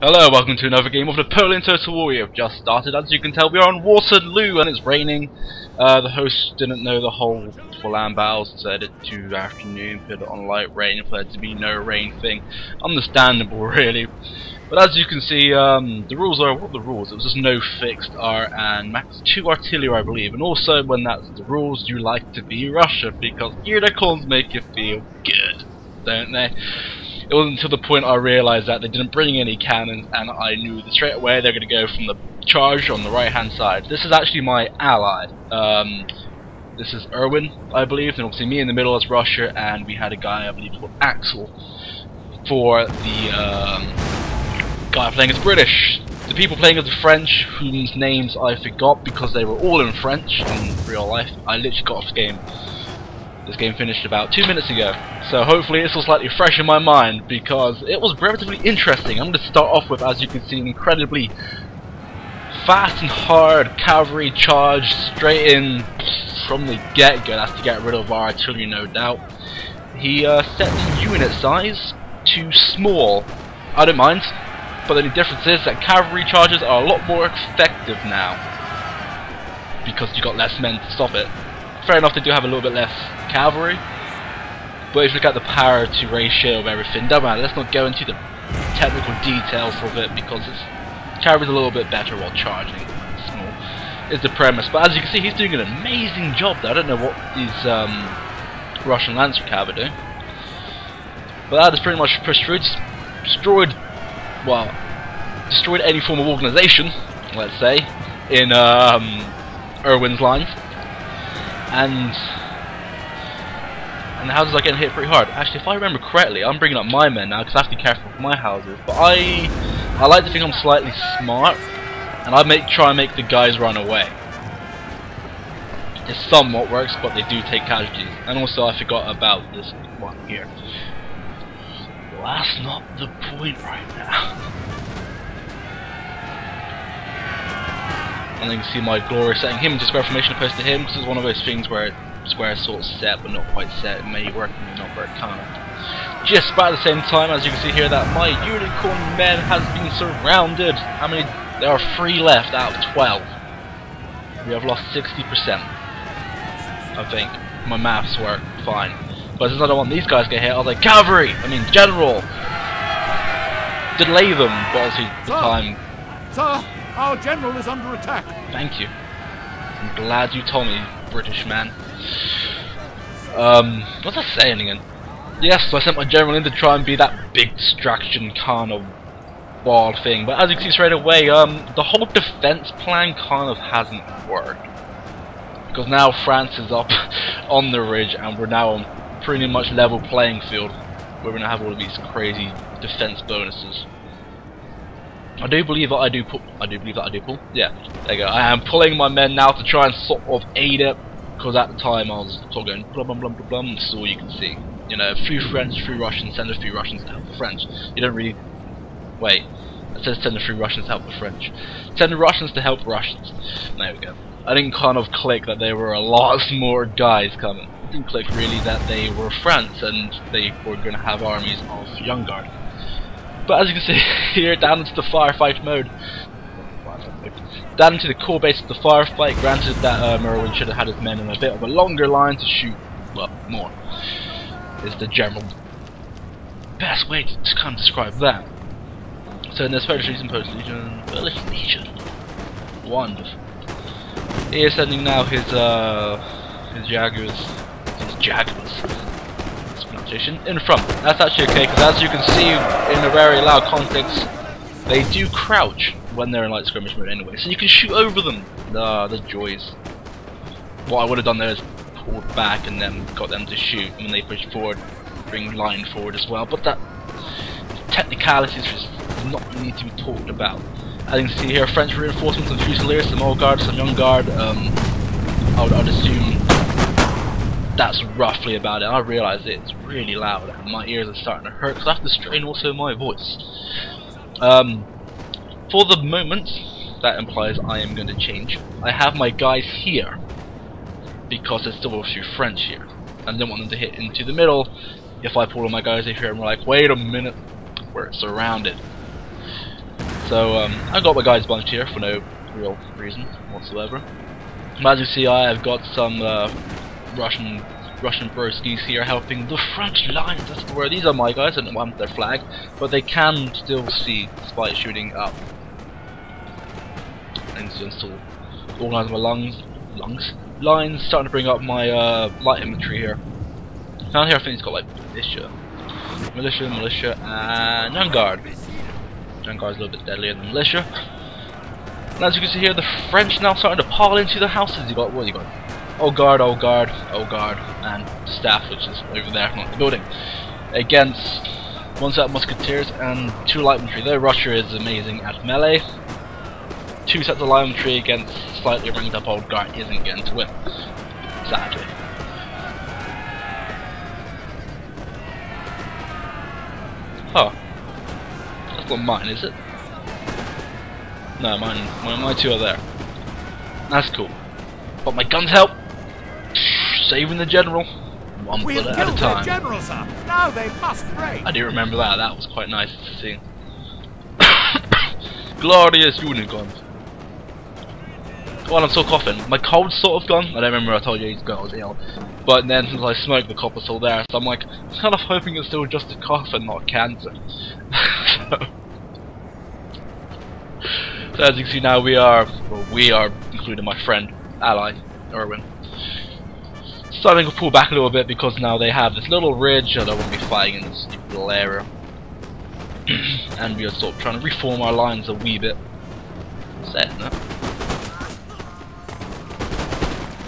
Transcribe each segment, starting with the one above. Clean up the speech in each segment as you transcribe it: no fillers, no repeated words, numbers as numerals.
Hello, welcome to another game of Napoleon Total War. We have just started. As you can tell, we are on Warterloo and it's raining. The host didn't know the whole for land battles, set it to afternoon, put it on light rain for there to be no rain thing. Understandable, really. But as you can see, the rules are what the rules. It was just no fixed R and max 2 artillery, I believe. And also, when that's the rules, you like to be Russia because unicorns make you feel good, don't they? It wasn't until the point I realised that they didn't bring any cannons, and I knew that straight away they're going to go from the charge on the right hand side. This is actually my ally. This is Erwin, I believe, and obviously me in the middle is Russia, and we had a guy I believe called Axel for the guy playing as British. The people playing as the French, whose names I forgot because they were all in French in real life. I literally got off the game. This game finished about 2 minutes ago, so hopefully this will slightly fresh in my mind because it was relatively interesting. I'm going to start off with, as you can see, an incredibly fast and hard cavalry charge straight in from the get-go. That's to get rid of our artillery, no doubt. He set the unit size to small. I don't mind, but the only difference is that cavalry charges are a lot more effective now because you got less men to stop it. Fair enough, they do have a little bit less cavalry, but if you look at the power to ratio of everything, don't matter, let's not go into the technical details of it because cavalry's a little bit better while charging. Small is the premise, but as you can see, he's doing an amazing job there. I don't know what these Russian Lancer cav do, but that is pretty much destroyed any form of organisation, let's say, in Erwin's lines. And the houses are getting hit pretty hard. Actually, if I remember correctly, I'm bringing up my men now because I have to be careful with my houses. But I like to think I'm slightly smart, and I try and make the guys run away. It somewhat works, but they do take casualties. And also, I forgot about this one here. Well, that's not the point right now. And then you can see my glory setting him into square formation opposed to him, because it's one of those things where square is sort of set but not quite set. It may work, it may not work, kind of. Just about the same time, as you can see here, that my unicorn men has been surrounded. How many? There are 3 left out of 12. We have lost 60%. I think my maths work fine. But since I don't want these guys to get hit, I was like, cavalry! I mean, general! Delay them, but obviously the time. Sir, our general is under attack. Thank you. I'm glad you told me, British man. What's I saying again? Yes, so I sent my general in to try and be that big distraction kind of ball thing, but as you can see straight away, the whole defense plan kind of hasn't worked. Because now France is up on the ridge and we're now on pretty much level playing field. We're going to have all of these crazy defense bonuses. I do believe that I do pull. Yeah, there you go. I am pulling my men now to try and sort of aid it, because at the time I was sort of going blum blum blum blum blum. So you can see, you know, a few French, a few Russians, send a few Russians to help the French. You don't really wait. It says send a few Russians to help the French. Send the Russians to help Russians. There we go. I didn't kind of click that there were a lot more guys coming. I didn't click really that they were France and they were going to have armies of Young Guard. But as you can see here, down into the firefight mode, down into the core base of the firefight. Granted that Merwin should have had his men in a bit of a longer line to shoot, well, more, is the general best way to kind of describe that. So in this Polish Legion, wonderful. He is sending now his Jaguars, in front. That's actually okay, because as you can see in a very loud context, they do crouch when they're in light skirmish mode anyway, so you can shoot over them. The joys. What I would have done there is pulled back and then got them to shoot, and when they push forward, bring line forward as well, but that technicalities just do not need to be talked about. As you can see here, French reinforcements and fusiliers, some old guard, some young guard. I'd assume that's roughly about it. I realise it's really loud and my ears are starting to hurt because I have to strain also my voice. For the moment, that implies I am going to change. I have my guys here because there's still a few French here. I don't want them to hit into the middle. If I pull all my guys in here and we're like, wait a minute, we're surrounded. So I got my guys bunched here for no real reason whatsoever. But as you see, I have got some Russian broskies here helping the French lines. That's the word. These are my guys. I don't want their flag, but they can still see despite shooting up. And so still organise my lines, starting to bring up my light infantry here. Down here I think it's got like militia, and young guard. Young guard's a little bit deadlier than militia. And as you can see here, the French now starting to pile into the houses. You got what you got? Old guard, and staff, which is over there, not the building. Against one set of musketeers and 2 light infantry. Though Russia is amazing at melee, 2 sets of light infantry against slightly ranked up old guard isn't going to win, sadly. Huh. That's not mine, is it? No, my 2 are there. That's cool. But my guns help. Saving the general. One bullet at a time. General, sir. Now they must break. I do remember that. That was quite nice to see. Glorious unit guns. While I'm still coughing, my cold's sort of gone. I don't remember I told you he's gone, I was ill. But then since I smoked, the cough was still there, so I'm like, kind of hoping it's still just a cough and not cancer. So as you can see now, we are, including my friend, ally, Erwin, starting to pull back a little bit because now they have this little ridge. I don't want to be fighting in this stupid little area. And we are sort of trying to reform our lines a wee bit. Saying that.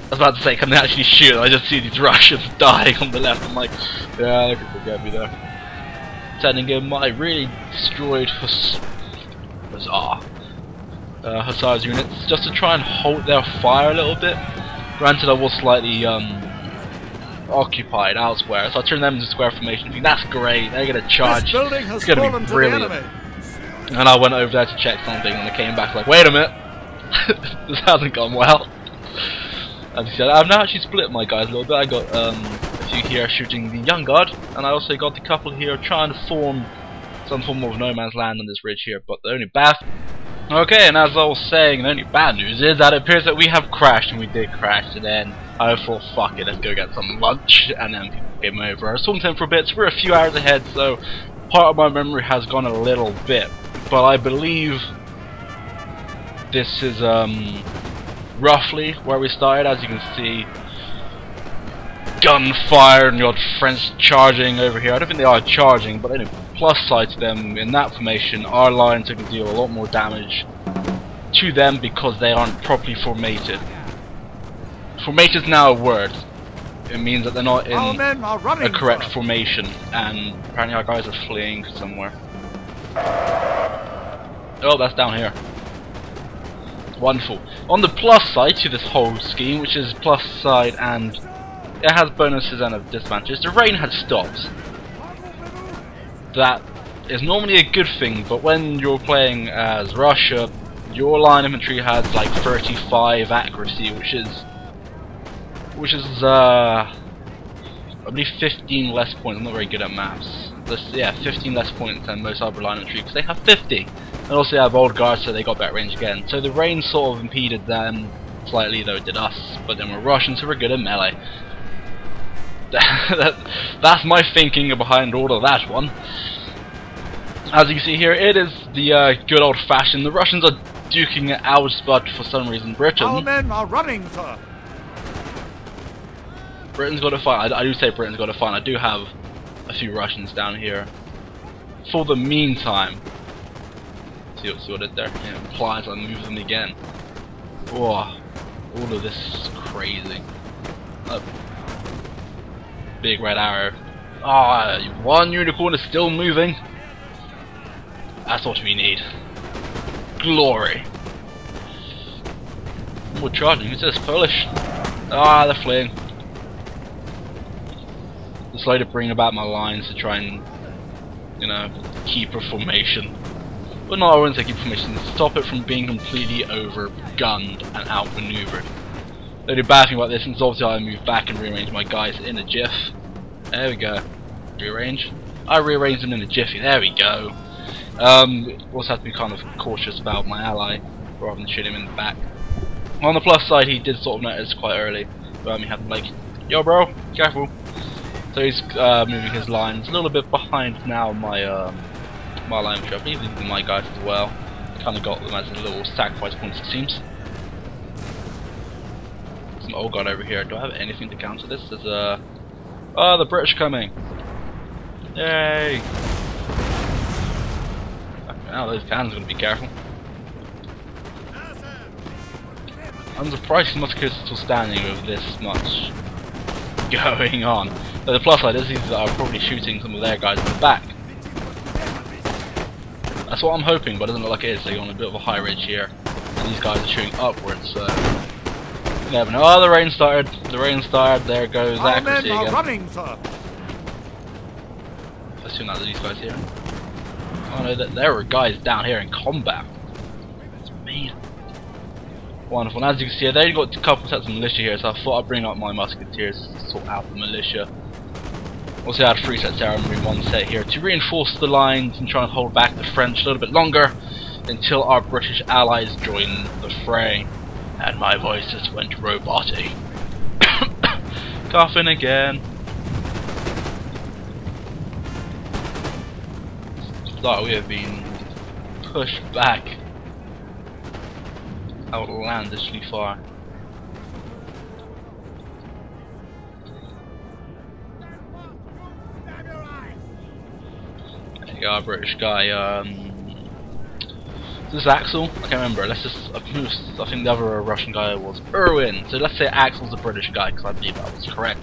I was about to say, can they actually shoot? I just see these Russians dying on the left. I'm like, yeah, they could forget me there. Sending in my really destroyed Hussars units just to try and halt their fire a little bit. Granted, I was slightly occupied elsewhere, so I turned them into square formation. I think that's great. They're gonna charge. It's gonna be brilliant. And I went over there to check something, and I came back like, wait a minute, this hasn't gone well. As you said, I've now actually split my guys a little bit. I got a few here shooting the young guard, and I also got a couple here trying to form some form of no man's land on this ridge here. But the only bad, okay, and as I was saying, the only bad news is that it appears that we have crashed, and we did crash. And then I thought, fuck it, let's go get some lunch, and then people came over. I was talking to them for a bit, so we're a few hours ahead, so part of my memory has gone a little bit. But I believe this is roughly where we started. As you can see, gunfire and your friends charging over here. I don't think they are charging, but anyway, plus side to them, in that formation, our lines are going to deal a lot more damage to them because they aren't properly formated. Formated is now a word. It means that they're not in a correct formation, and apparently our guys are fleeing somewhere. Oh, that's down here. Wonderful. On the plus side to this whole scheme, which is plus side and it has bonuses and disadvantages, the rain has stopped. That is normally a good thing, but when you're playing as Russia, your line infantry has like 35 accuracy, which is I believe 15 less points. I'm not very good at maths. Yeah, 15 less points than most other line infantry because they have 50. And also they have old guards, so they got better range again. So the rain sort of impeded them slightly, though it did us. But then we're Russians, so we're good at melee. That's my thinking behind all of that one. As you can see here, it is the good old-fashioned. The Russians are duking it out, but for some reason Britain. Our men are running, sir. Britain's got a fight. I do say Britain's got a fight. I do have a few Russians down here. For the meantime, see what it there implies. I move them again. Oh, all of this is crazy. Big red arrow. Ah, one unicorn is still moving. That's what we need. Glory. More charging. Who's this? Polish? Ah, they're fleeing. Slowly to bring about my lines to try and, you know, keep a formation. But not, I wouldn't say keep formation, stop it from being completely over-gunned and outmaneuvered. The only bad thing about this is obviously I move back and rearrange my guys in a jiff. There we go. Rearrange. I rearrange them in a jiffy. There we go. Also have to be kind of cautious about my ally rather than shoot him in the back. On the plus side, he did sort of notice quite early. He had like, yo bro, careful. So he's moving his lines a little bit behind now my my line, which I believe these are my guys as well. Kind of got them as a little sacrifice points, it seems. Some old guard over here. Do I have anything to counter this? There's oh, the British coming! Yay! Now those cannons are going to be careful. I'm surprised Musketeers are still standing with this much going on. But the plus side is these are probably shooting some of their guys in the back. That's what I'm hoping, but it doesn't look like it is. They're on a bit of a high ridge here, and these guys are shooting upwards. So you never know. Oh, the rain started. The rain started. There goes accuracy again. Running, sir. I assume that these guys here. Oh no, there were guys down here in combat. It's amazing. Wonderful. And as you can see, they've got a couple sets of militia here, so I thought I'd bring up my musketeers to sort out the militia. Also, I had 3 sets there, I'm bringing 1 set here to reinforce the lines and try and hold back the French a little bit longer until our British allies join the fray. And my voice just went robotic. Coughing again. So we have been pushed back outlandishly far. There you go, our British guy. This is Axel. I can't remember. Let's just. I think the other Russian guy was Erwin. So let's say Axel's a British guy because I believe that was correct.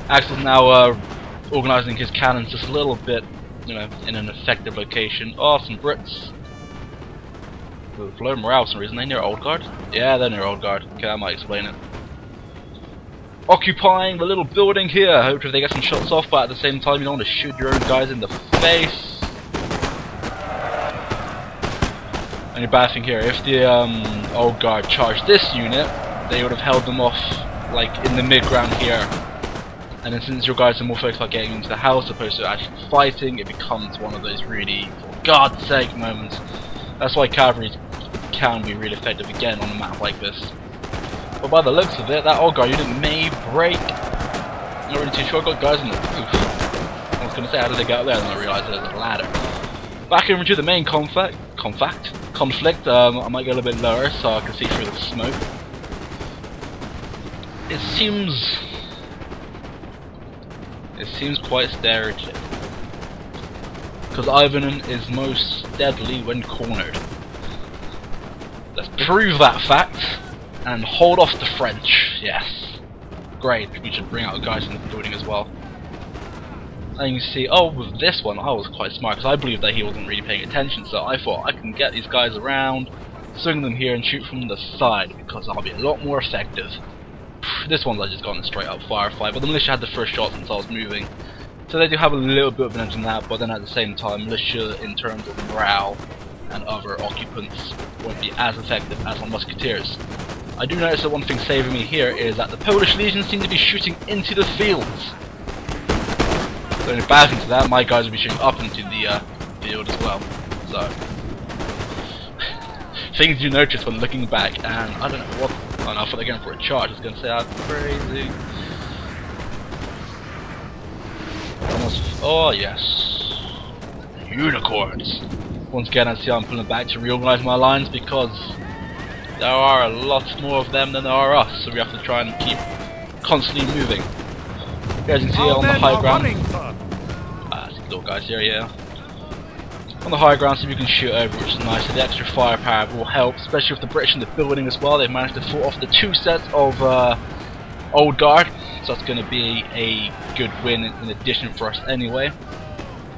Axel's now organising his cannons just a little bit, you know, in an effective location. Oh, some Brits. With low morale for some reason. They near Old Guard? Yeah, they're near Old Guard. Okay, I might explain it. Occupying the little building here. Hopefully they get some shots off, but at the same time you don't want to shoot your own guys in the face. Only bad thing here, if the Old Guard charged this unit, they would have held them off like in the mid-ground here. And then since your guys are more focused on getting into the house opposed to actually fighting, it becomes one of those really, for God's sake, moments. That's why cavalry can be really effective again on a map like this. But by the looks of it, that Old Guard unit may break. I'm not really too sure. I got guys on the roof. I was going to say, how did they get up there? And I realised there's a ladder. Back over to the main conflict. I might go a little bit lower so I can see through the smoke. It seems quite stereotypical. Because Ivanen is most deadly when cornered. Let's prove that fact and hold off the French. Yes. Great, we should bring out guys in the building as well. And you can see, oh, with this one I was quite smart because I believed that he wasn't really paying attention, so I thought I can get these guys around, swing them here and shoot from the side because I'll be a lot more effective. This one's I just gone a straight up firefight, but the militia had the first shot since I was moving. So they do have a little bit of an edge on that, but then at the same time, militia in terms of morale and other occupants won't be as effective as on musketeers. I do notice that one thing saving me here is that the Polish legions seem to be shooting into the fields. So in bad to that, my guys will be shooting up into the field as well. So things you notice when looking back, and I don't know what. Oh no, I thought they were going for a charge. I was going to say that's crazy. Oh yes, unicorns. Once again, I see I'm pulling back to reorganize my lines because there are a lot more of them than there are us, so we have to try and keep constantly moving. As you can see on the high ground, these little guys here, yeah. On the high ground, so you can shoot over, which is nice. So the extra firepower will help, especially with the British in the building as well. They've managed to fought off the 2 sets of Old Guard, so that's going to be a good win in addition for us anyway.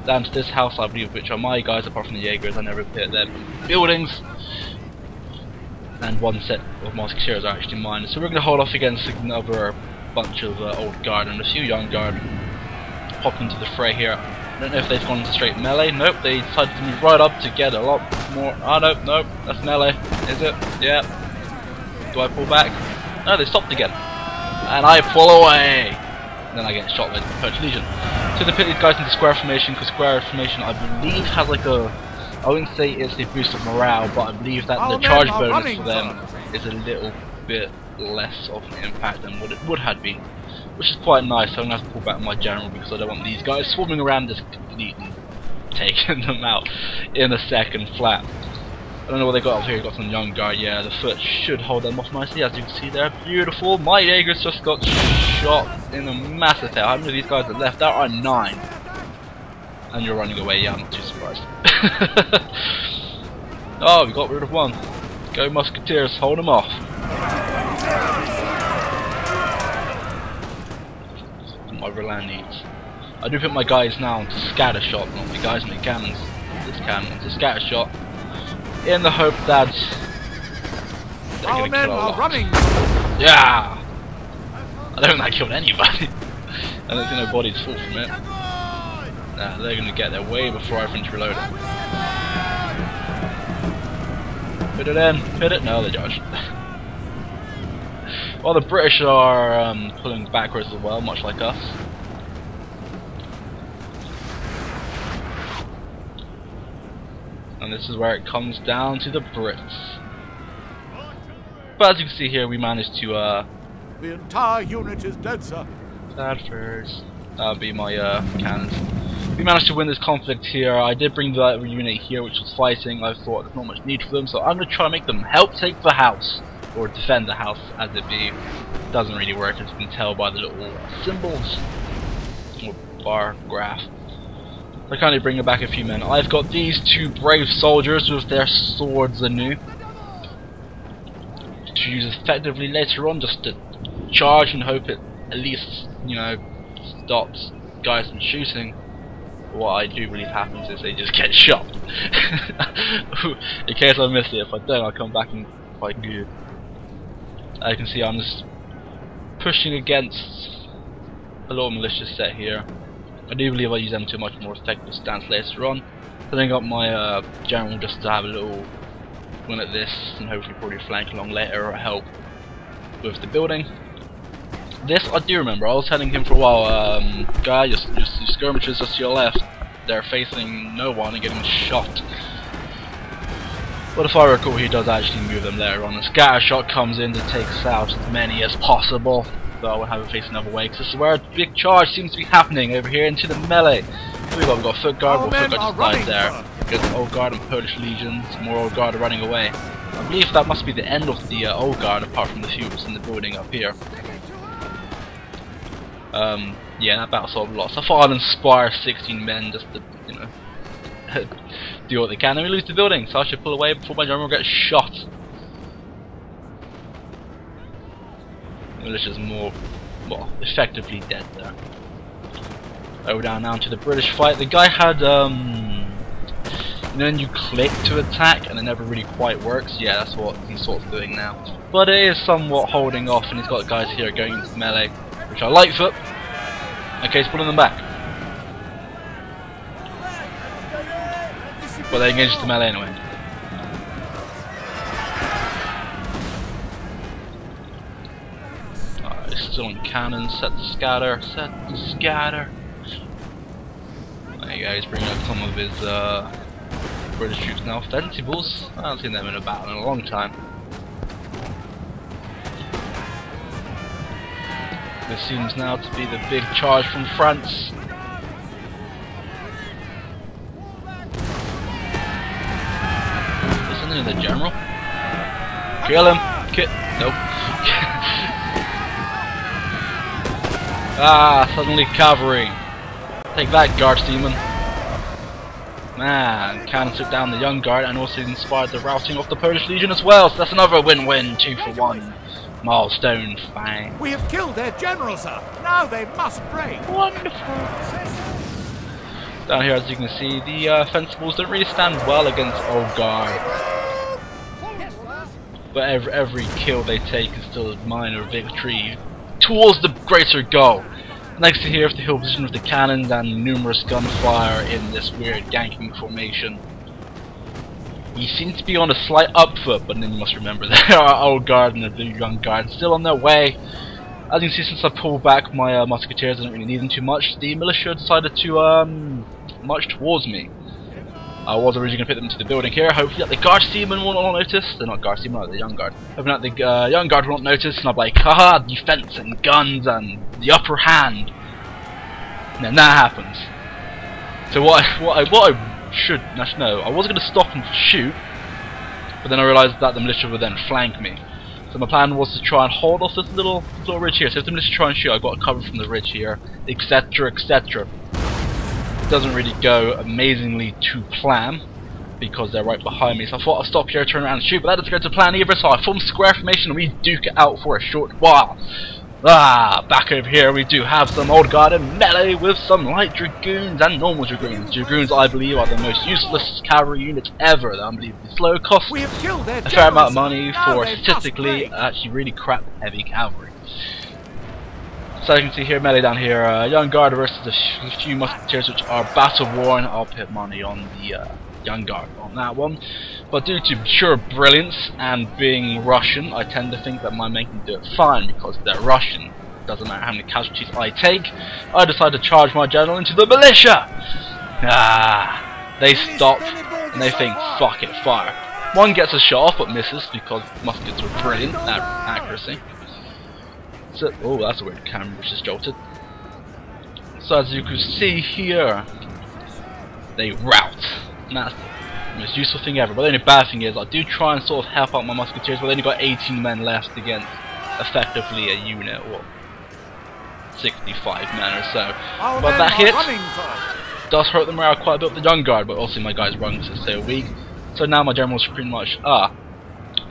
Down to this house, I believe, which are my guys, apart from the Jaegers. I never appeared their buildings. And 1 set of Musketeers are actually mine. So we're going to hold off against another bunch of Old Guard and a few Young Guard. Pop into the fray here. I don't know if they've gone into straight melee. Nope, they decided to move right up to get a lot more. Oh no, nope, that's melee. Is it? Yeah. Do I pull back? No, they stopped again. And I pull away. And then I get shot by the Polish Legion. So they put these guys into square formation, because square formation I believe has like a I wouldn't say it's a boost of morale, but I believe that Our the charge men are bonus running for them first. is a little bit less of an impact than what it would have been, which is quite nice. So I'm gonna have to pull back my general because I don't want these guys swarming around just completely taking them out in a second flat. I don't know what they got up here. Got some young guard. Yeah, the foot should hold them off nicely, as you can see there. Beautiful. My Jaegers just got shot in a massive tail. How many of these guys are left? There are 9. And you're running away. Yeah, I'm not too surprised. Oh, we got rid of one. Go musketeers, hold them off. My Roland needs. I do put my guys now into scatter shot, not my guys, my cannons. This cannon into scatter shot, in the hope that they're Our gonna men kill a are lot. running. Yeah! I don't think that killed anybody. I don't think nobody's fall from it. Nah, they're gonna get there way before I finish reloading. Put it in, hit it, no they dodged. Well, the British are pulling backwards as well, much like us. And this is where it comes down to the Brits. But as you can see here, we managed to The entire unit is dead, sir. Sadfers. That'll be my cannons. We managed to win this conflict here. I did bring the unit here which was fighting. I thought there's not much need for them, so I'm going to try and make them help take the house. Or defend the house, as it be. Doesn't really work, as you can tell by the little symbols. Or bar graph. I can only bring back a few men. I've got these 2 brave soldiers with their swords anew. To use effectively later on, just to charge and hope it at least, you know, stops guys from shooting. What I do believe happens is they just get shot. In case I miss it, if I don't, I'll come back and fight good. As you can see, I'm just pushing against a little militia set here. I do believe I use them to a much more effective stance later on. Then I got my general just to have a little run at this and hopefully probably flank along later or help with the building. This I do remember, I was telling him for a while, guy, just skirmishers just to your left. They're facing no one and getting shot. But if I recall, he does actually move them later on. A scatter shot comes in to take out as many as possible. So I will have it face another way, because this is where a big charge seems to be happening over here into the melee. Here we got foot guard, well, foot guard just died there. Because old guard and Polish legions, more old guard are running away. I believe that must be the end of the old guard, apart from the few that's in the building up here. Yeah, that battle sort of lost. I thought I'd inspire 16 men just to, you know, do what they can. And we lose the building, so I should pull away before my general gets shot. The militia's more, well, effectively dead there. Over down now to the British fight. The guy had, you know, when you click to attack and it never really quite works. Yeah, that's what he's sort of doing now. But it is somewhat holding off, and he's got guys here going into melee, which I like for. Okay, he's pulling them back. But they engaged the melee anyway. Alright, still on cannon, set to scatter, set to scatter. There you go, he's bringing up some of his British troops now. Fencibles, I haven't seen them in a battle in a long time. This seems now to be the big charge from France. Isn't it the general? Kill him! Nope. Ah, suddenly cavalry. Take that, guards demon. Man, cannon took down the young guard and also inspired the routing of the Polish legion as well. So that's another win-win, 2 for 1. Milestone fine. We have killed their general, sir. Now they must break. Wonderful. Down here, as you can see, the fencibles don't really stand well against old guard. But every kill they take is still a minor victory towards the greater goal. Next to here is the hill position with the cannons and numerous gunfire in this weird ganking formation. We seem to be on a slight upfoot, but then you must remember there are old guard and the blue young guard still on their way. As you can see, since I pulled back my musketeers, I don't really need them too much. The militia decided to march towards me. I was originally going to put them into the building here, hopefully that the guard seamen will not notice. They're not guard seamen, no, they're young guard. Hoping that the young guard will not notice, and I'll be like, haha, defense and guns and the upper hand. And then that happens. So what I should know, I was going to stop and shoot, but then I realised that the militia would then flank me. So my plan was to try and hold off this little ridge here. So if the militia try and shoot, I got cover from the ridge here, etc, etc. It doesn't really go amazingly to plan because they're right behind me. So I thought I'll stop here, turn around and shoot, but that doesn't go to plan either. So I form square formation and we duke it out for a short while. Back over here we do have some old guard and melee with some light dragoons and normal dragoons. Dragoons, I believe, are the most useless cavalry units ever. They're unbelievably slow, cost a fair amount of money for statistically actually really crap heavy cavalry. So you can see here, melee down here, young guard versus a few musketeers which are battle worn. I'll put money on the young guard on that one. But due to pure brilliance and being Russian, I tend to think that my men can do it fine because they're Russian. Doesn't matter how many casualties I take. I decide to charge my general into the militia. They stop and they think, fuck it, fire. One gets a shot off but misses because muskets are brilliant at accuracy. So, oh, that's a weird camera which is jolted. So as you can see here, they rout. And that's the most useful thing ever. But the only bad thing is I do try and sort of help out my musketeers, but they only got 18 men left against effectively a unit or 65 men or so. But that hit does hurt the morale quite a bit with the young guard, but also my guys' rungs are so weak. So now my general's pretty much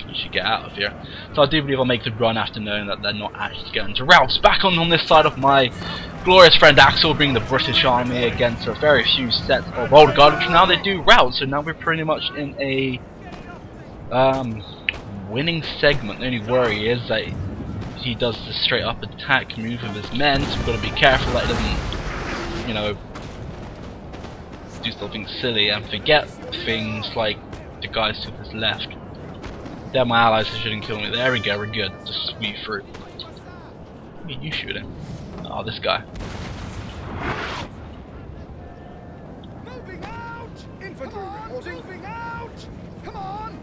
you should get out of here. So I do believe I'll make the run after knowing that they're not actually going to rout. Back on this side of my glorious friend Axel, bringing the British army against a very few sets of old guard, which now they do rout. So now we're pretty much in a winning segment. The only worry is that he does the straight up attack move of his men, so we've got to be careful that he doesn't, you know, do something silly and forget things like the guys to his left. They're my allies, they shouldn't kill me. There we go, we're good. Just sweep through. Who are you shooting? Oh, this guy. Moving out! Infantry reporting! Moving out! Come on!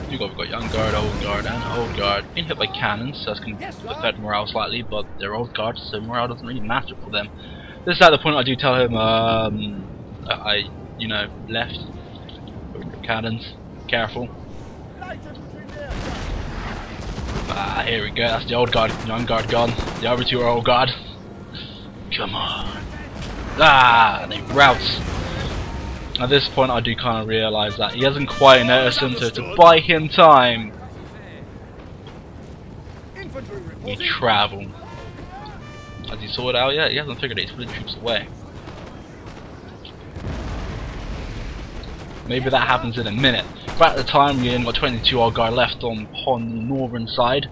We've got young guard, old guard, and old guard. Being hit by cannons, so that's going to affect morale slightly, but they're old guard, so morale doesn't really matter for them. This is at the point I do tell him, you know, left. Cannons, careful. Here we go, that's the old guard, young guard gone. The other two are old guard. Come on. They rout. At this point I do kind of realise that he hasn't quite noticed him, so to buy him time, we travel. Has he sorted out yet? He hasn't figured it, he's putting troops away. Maybe that happens in a minute. But at the time we only got 22 old guard left on the northern side.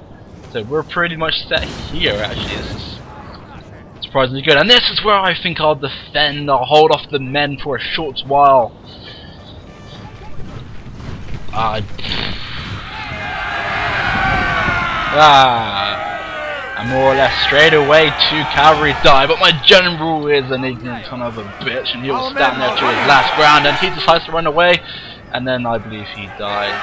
So we're pretty much set here actually. This is surprisingly good. And this is where I think I'll defend. I'll hold off the men for a short while. And more or less straight away 2 cavalry die, but my general is an ignorant son of a bitch and he will stand there to his last ground and he decides to run away and then I believe he dies.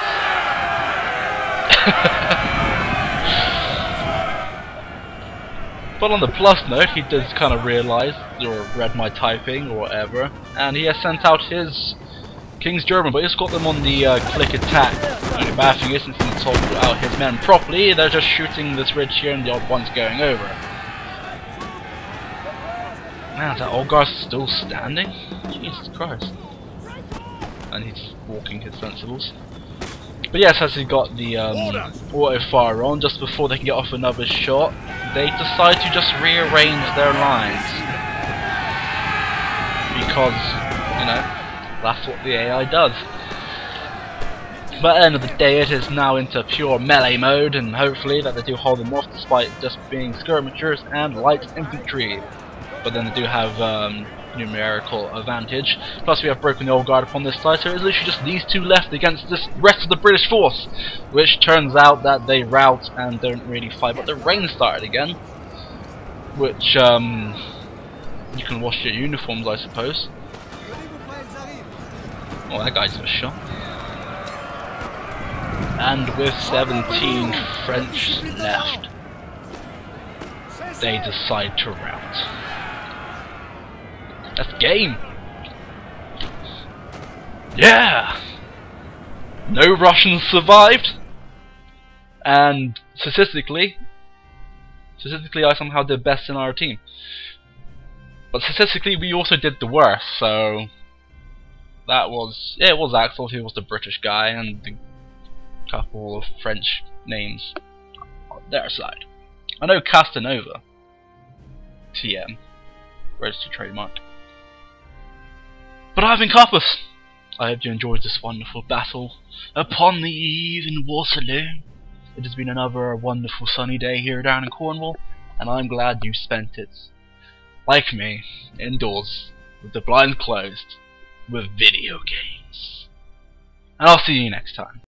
But on the plus note, he does kind of realise or read my typing or whatever, and he has sent out his King's German, but he's got them on the click attack. The only bad thing is, since he's told out his men properly, they're just shooting this ridge here and the odd one's going over. Man, is that old guy still standing? Jesus Christ. And he's walking his sensibles. But yes, as he got the auto fire on, just before they can get off another shot, they decide to just rearrange their lines. Because, you know, that's what the AI does. But at the end of the day, it is now into pure melee mode, and hopefully that they do hold them off despite just being skirmishers and light infantry. But then they do have numerical advantage. Plus we have broken the old guard upon this side, so it's literally just these two left against this rest of the British force, which turns out that they rout and don't really fight. But the rain started again, which you can wash your uniforms, I suppose. Oh, that guy's got shot. And with 17 French left, they decide to rout. That's game! Yeah! No Russians survived! And statistically I somehow did best in our team. But statistically we also did the worst, so that was, yeah, it was Axel, he was the British guy, and the couple of French names on their side. I know Castanova, TM, registered trademark. But I've been Carpus. I hope you enjoyed this wonderful battle upon the eve in Warterloo. It has been another wonderful sunny day here down in Cornwall, and I'm glad you spent it, like me, indoors, with the blinds closed, with video games. And I'll see you next time.